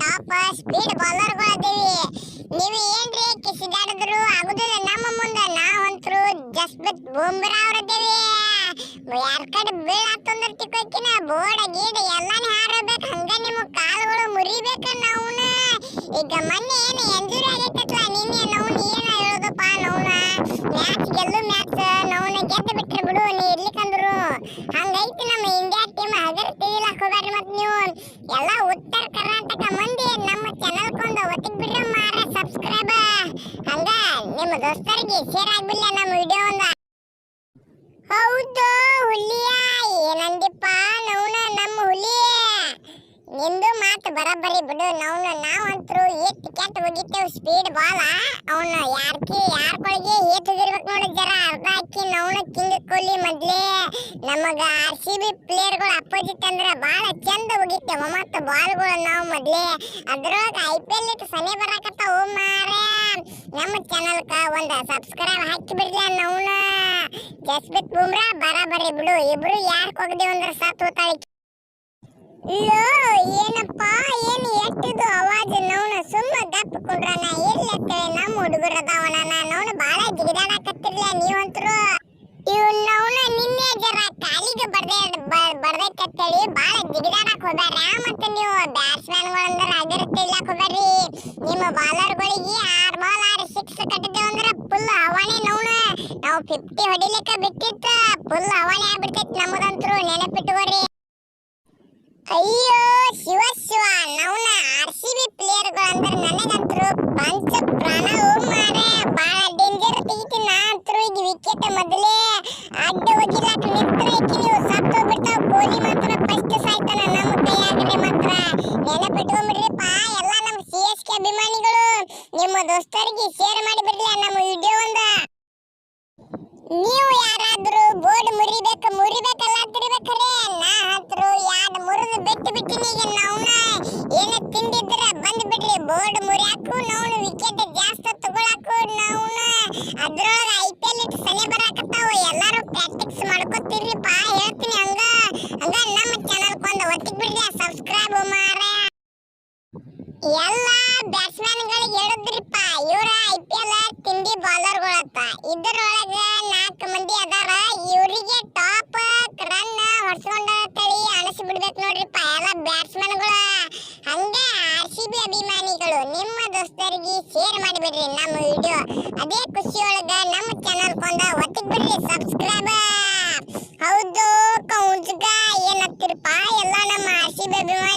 Top speed ಬೌಲರ್ಗಳದೀವಿ. ನೀವು ಏನ್ರಿ ಕಿಸಿದಾಡಿದ್ರು ಆಗುದಿಲ್ಲ ನಮ್ಮ ಮುಂದ. ನಾವಂತರೂ ಜಸ್ಪ್ರೀತ್ ಬುಮ್ರಾ ಅವರದೇವಿ. ಯಾರ ಕಡೆ ಬೀಳಾತಂದ್ರ ತಿಕ್ಕೋಕಿನ ಬೋಡ ಗೀಡ ಎಲ್ಲಾನು ಹಾರಬೇಕು. ಹಂಗ ನಿಮ್ಮ ಕಾಲುಗಳು ಮುರಿಬೇಕ. ನಾವುನ ಈಗ ಮೊನ್ನೆ ಏನು ಎಂಜುರಿ ಆಗೈತಲ್ಲ ನಿನ್ನೆ ನಾವು ಏನ ಹೇಳೋದಪ್ಪ. ನಾವುನ ಮ್ಯಾಚ್ ಗೆಲ್ಲು ಮ್ಯಾಚ್ ನಾವುನ ಗೆದ್ದು ಬಿಟ್ರೆ ಬಿಡು ನೀ ಇರ್ಲಿಕ್ಕಂದ್ರು. ಹಂಗೈತಿ ನಮ್ಮ ಇಂಡಿಯಾ ಟೀಮ್. ಅದರ ತಿಳಿಲಾಕ ಹೋಗ್ಯಾರ. ಮತ್ ನೀವು ಎಲ್ಲ ಉತ್ತರ ಕರ್ನಾಟಕ ಮಂದಿ ನಮ್ಮ ಚಾನಲ್ ಕೊಂದ ಒತ್ತಿಗೆ ಬಿಡ್ರಿ ಮಾರ ಸಬ್ಸ್ಕ್ರೈಬ್. ಹಂಗ ನಿಮ್ಮ ದೋಸ್ತರಿಗೆ ಶೇರ್ ಆಗ್ಬಿಲ್ಲ ನಮ್ಮ ವಿಡಿಯೋ ಒಂದು. ಹೌದು ಹುಲಿಯ ಏನಂದಿಪ್ಪ ನೌನ ನಮ್ಮ ಹುಲಿ. ನಿಂದು ಮಾತು ಬರಬರಿ ಬಿಡು. ನಾವಂತರೂ ಏತ್ ಕೆಟ್ಟ ಹೋಗಿತ್ತೇವ್ ಸ್ಪೀಡ್ ಬಾಲ. ಅವನು ಯಾರ ಕೊಳಗೆ ಏತಿದಿರ್ಬೇಕು ನೋಡಿ. ಜರ ಅರ್ಧ ಹಾಕಿ ನೌನ ಕಿಂಗ್ ಕೊಹ್ಲಿ ಮೊದ್ಲೇ ನಮಗ RCB ಪ್ಲೇಯರ್ಗಳು ಅಪೋಸಿಟ್ ಅಂದ್ರ ಬಾಳ ಚಂದ ಹೋಗಿತ್ತೇವ. ಮತ್ತ ಬಾಲ್ಗಳು ನಾವು ಮೊದ್ಲೇ ಅದ್ರೊಳಗ IPL ಇಟ್ಟು ಸನಿ ಬರಾಕತ್ತಾವ ಮಾರೇ. ನಮ್ಮ ಚಾನಲ್ಕ ಒಂದ ಸಬ್ಸ್ಕ್ರೈಬ್ ಹಾಕಿ ಬಿಡ್ಲಿ. ನೌನ ಜಸ್ಪ್ರೀತ್ ಬುಮ್ರಾ ಬರಬರಿ ಬಿಡು. ಇಬ್ರು ಯಾರ್ ಹೋಗದೇವ್ ಅಂದ್ರ ಸತ್ ಹೋತಾಳೆ. ಲೋ ಏನಪ್ಪ ಏನು ಎಟ್ಟಿದು ಅವಾಜ್. ನೌನ ಸುಮ್ಮ ಗಪ್ ಕುಂಡ್ರನ ಎಲ್ಲತ್ತೇವೆ. ನಮ್ಮ ಹುಡುಗರು ಅದಾವನ ನೌನ ಬಾಳ ಜಿಗಿದಾಡಕತ್ತಿರ್ಲ ನೀವಂತರು. ಇವ್ ನೌನ ನಿನ್ನೆ ಜರ ಕಾಲಿಗೆ ಬಡ್ದೈತೇಳಿ ಬಾಳ ಜಿಗಿದಾಡಕ್ ಹೋಗ್ಯಾರ. ಮತ್ತೆ ನೀವು ಬ್ಯಾಟ್ಸ್ಮನ್ಗಳಂದ್ರ ಅದಿರುತ್ತೆ ಇಲ್ಲಕ್ ಹೋಗ್ಯಾರಿ. ನಿಮ್ಮ ಬಾಲರ್ಗಳಿಗೆ 6 ಬಾಲ್ 6 6 ಕಟ್ಟಿದ್ದೇವೆ ಅಂದ್ರ ಫುಲ್ ಹವಾನೆ. ನೌನ ನಾವು 50 ಹೊಡಿಲಿಕ್ಕ ಬಿಟ್ಟಿತ್ತ ಫುಲ್ ಹವಾನೆ ಆಗ್ಬಿಡ್ತೈತಿ ನಮ್ಮದಂತರು. ನೆನಪಿಟ್ಟುಕೋರಿ. ಅಯ್ಯೋ ಶಿವ ನೌನ RCB ಪ್ಲೇಯರ್ಗಳು ಅಂದ್ರೆ ನನಗಂತರೂ ಪಂಚ ಪ್ರಾಣ. ಮಾರೇ ಬಾಳ ಡೇಂಜರ್ ತೆಗಿತಿ. ನಾ ಅಂತರೂ ಈಗ ವಿಕೆಟ್ ಮೊದಲೇ ಅಡ್ಡ ಹೋಗಿಲಾಕ ನಿಂತ್ರೈಕಿ ನೀವು ಸತ್ತು ಬಿಡ್ತಾವ. ಕೊಹ್ಲಿ ಮಾತ್ರ ಫಸ್ಟ್ ಸಾಯ್ತಾನ ನಮ್ಮ ಕೈಯಾಗ್ರೆ ಮಾತ್ರ. ನೆನಪಿಟ್ಕೊಂಡ್ಬಿಡ್ರಿಪ್ಪ ಎಲ್ಲ ನಮ್ಮ CSK ಅಭಿಮಾನಿಗಳು. ನಿಮ್ಮ ದೋಸ್ತರಿಗೆ ಶೇರ್ ಮಾಡಿ ಬಿಡ್ಲಿ ನಮ್ಮ ವಿಡಿಯೋ ಒಂದ. ನೀವು ಯಾರಾದ್ರೂ ಬೋರ್ಡ್ ಮುರಿಬೇಕಲ್ಲ ತಿರ್ಬೇಕರೆ. ನಾ ಹತ್ರು ಯಾಡ್ ಮುರಿದು ಬಿಟ್ಟಿನಿ. ಈಗ ನಾವ್ನ ಏನ ತಿಂದಿದ್ರ ಬಂದ್ ಬಿಡ್ರಿ ಬೋರ್ಡ್ ಮುರಿಯಾಕು. ನಾವ್ನ ವಿಕೆಟ್ ಜಾಸ್ತಿ ತಗೊಳಕು. ನಾವ್ನ ಅದ್ರೊಳಗ IPL ಇಟ್ಟು ಸನಿ ಬರಾಕತ್ತಾವ. ಎಲ್ಲಾರು ಪ್ರಾಕ್ಟೀಸ್ ಮಾಡ್ಕೊತಿರ್ರಿಪ್ಪ ಹೇಳ್ತೀನಿ. ಹಂಗ ನಮ್ಮ ಚಾನಲ್ ಕೊಂದ ಒತ್ತಿಗೆ ಬಿಡ್ರಿ ಸಬ್ಸ್ಕ್ರೈಬ್ ಮಾರ. ಎಲ್ಲ ಬ್ಯಾಟ್ಸ್ಮನ್ಗಳಿಗೆ ಹೇಳಿದ್ರಿಪ್ಪ ಇವ್ರ IPL ತಿಂಡಿ ಬೌಲರ್ಗಳತ್ತ. ಇದರೊಳಗ 4 ಮಂದಿ ಅದಾರ. ಇವರಿಗೆ ಟಾಪ್ ರನ್ ಹೊಡ್ಸ್ಕೊಂಡ ತಳಿ ಅನಿಸ್ಬಿಡ್ಬೇಕು ನೋಡ್ರಿಪ್ಪ ಎಲ್ಲ ಬ್ಯಾಟ್ಸ್ಮನ್ಗಳು. ಹಂಗ RCB ಅಭಿಮಾನಿಗಳು ನಿಮ್ಮ ದೋಸ್ತರಿಗೆ ಶೇರ್ ಮಾಡಿಬಿಡ್ರಿ ನಮ್ಮ ವಿಡಿಯೋ. ಅದೇ ಖುಷಿಯೊಳಗ ನಮ್ಮ ಚಾನಲ್ ಕೊಂದ ಒತ್ತಿಗೆ ಬಿಡ್ರಿ ಸಬ್ಸ್ಕ್ರೈಬ್. ಹೌದು ಕೌಂಜ್ಗ ಏನತ್ತಿರಪ್ಪ ಎಲ್ಲ ನಮ್ಮ RCB ಅಭಿಮಾನಿ